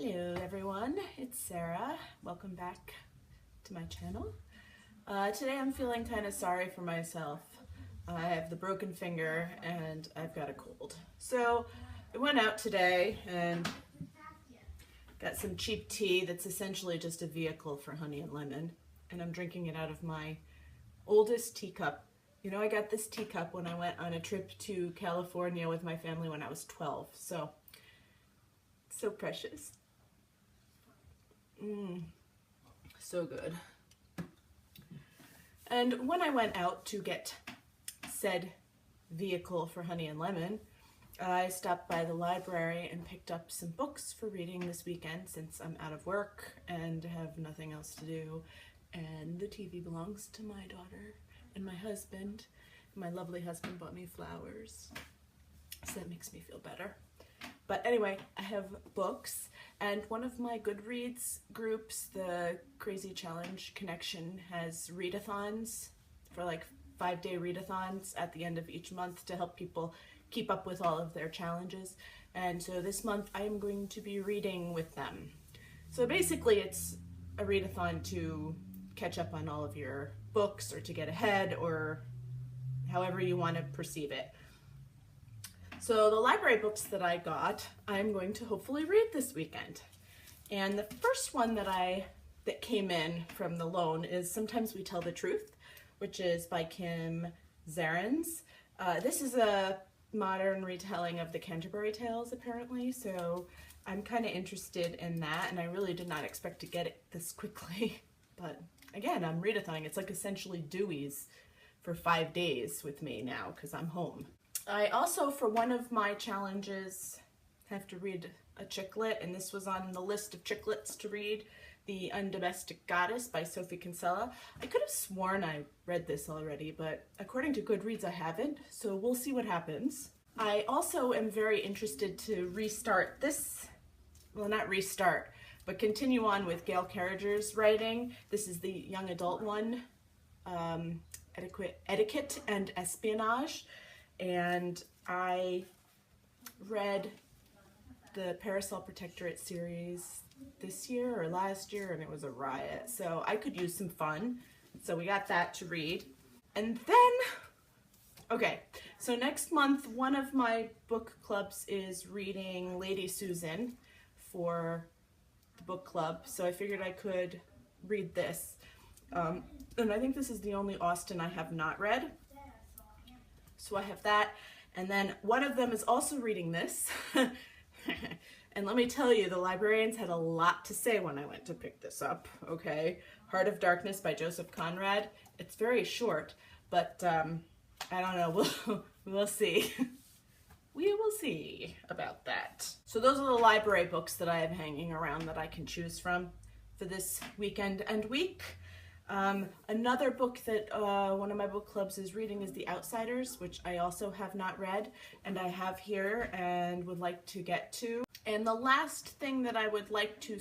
Hello everyone, it's Sarah. Welcome back to my channel. Today I'm feeling kind of sorry for myself. I have the broken finger and I've got a cold. So I went out today and got some cheap tea that's essentially just a vehicle for honey and lemon, and I'm drinking it out of my oldest teacup. You know, I got this teacup when I went on a trip to California with my family when I was 12, so precious. So good. And when I went out to get said vehicle for honey and lemon, I stopped by the library and picked up some books for reading this weekend since I'm out of work and have nothing else to do, and the TV belongs to my daughter and my husband. My lovely husband bought me flowers, so that makes me feel better. But anyway, I have books, and one of my Goodreads groups, the Crazy Challenge Connection, has readathons for like 5-day readathons at the end of each month to help people keep up with all of their challenges. And so this month I am going to be reading with them. So basically it's a readathon to catch up on all of your books or to get ahead or however you want to perceive it. So the library books that I got, I'm going to hopefully read this weekend. And the first one that came in from the loan is Sometimes We Tell the Truth, which is by Kim Zarens. This is a modern retelling of the Canterbury Tales, apparently, so I'm kind of interested in that, and I really did not expect to get it this quickly. But again, I'm readathoning. It's like essentially Dewey's for 5 days with me now because I'm home. I also, for one of my challenges, have to read a chicklet, and this was on the list of chiclets to read, The Undomestic Goddess by Sophie Kinsella. I could have sworn I read this already, but according to Goodreads I haven't, so we'll see what happens. I also am very interested to restart this, well, not restart, but continue on with Gail Carriger's writing. This is the young adult one, Etiquette and Espionage. And I read the Parasol Protectorate series this year or last year, and it was a riot, so I could use some fun. So we got that to read. And then, okay, so next month one of my book clubs is reading Lady Susan for the book club, so I figured I could read this. And I think this is the only Austen I have not read. So I have that, and then one of them is also reading this. And let me tell you, the librarians had a lot to say when I went to pick this up, okay? Heart of Darkness by Joseph Conrad. It's very short, but I don't know, we'll see. We will see about that. So those are the library books that I have hanging around that I can choose from for this weekend and week. Another book that one of my book clubs is reading is The Outsiders, which I also have not read, and I have here and would like to get to. And the last thing that I would like to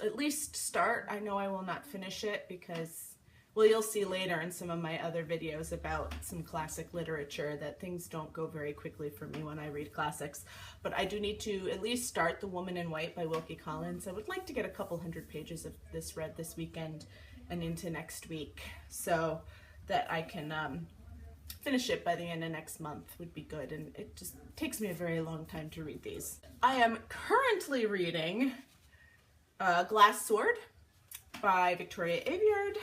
at least start, I know I will not finish it because, well, you'll see later in some of my other videos about some classic literature that things don't go very quickly for me when I read classics, but I do need to at least start The Woman in White by Wilkie Collins. I would like to get a couple hundred pages of this read this weekend and into next week so that I can finish it by the end of next month would be good, and it just takes me a very long time to read these. I am currently reading Glass Sword by Victoria Aveyard.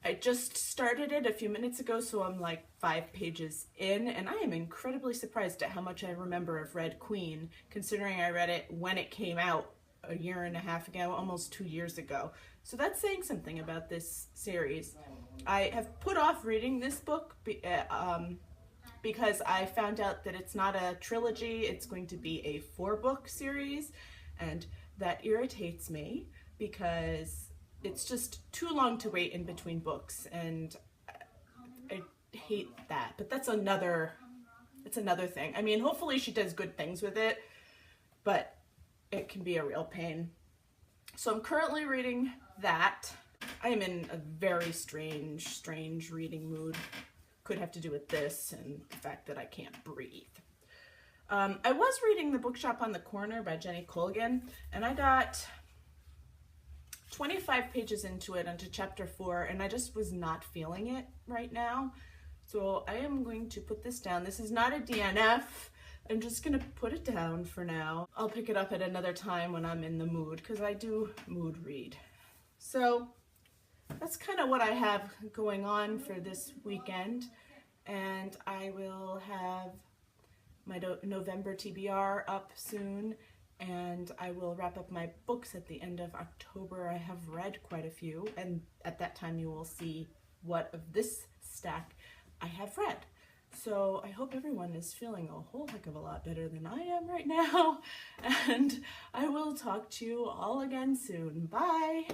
I just started it a few minutes ago, so I'm like 5 pages in, and I am incredibly surprised at how much I remember of Red Queen, considering I read it when it came out a year and a half ago, almost 2 years ago. So that's saying something about this series. I have put off reading this book because I found out that it's not a trilogy, it's going to be a 4-book series, and that irritates me because it's just too long to wait in between books, and I hate that. But that's another thing. I mean, hopefully she does good things with it, but it can be a real pain. So I'm currently reading that. I am in a very strange reading mood. Could have to do with this and the fact that I can't breathe. I was reading The Bookshop on the Corner by Jenny Colgan, and I got 25 pages into it, onto chapter 4, and I just was not feeling it right now. So I am going to put this down. This is not a DNF. I'm just going to put it down for now. I'll pick it up at another time when I'm in the mood, because I do mood read. So that's kind of what I have going on for this weekend, and I will have my November TBR up soon, and I will wrap up my books at the end of October. I have read quite a few, and at that time you will see what of this stack I have read. So I hope everyone is feeling a whole heck of a lot better than I am right now, and I will talk to you all again soon. Bye!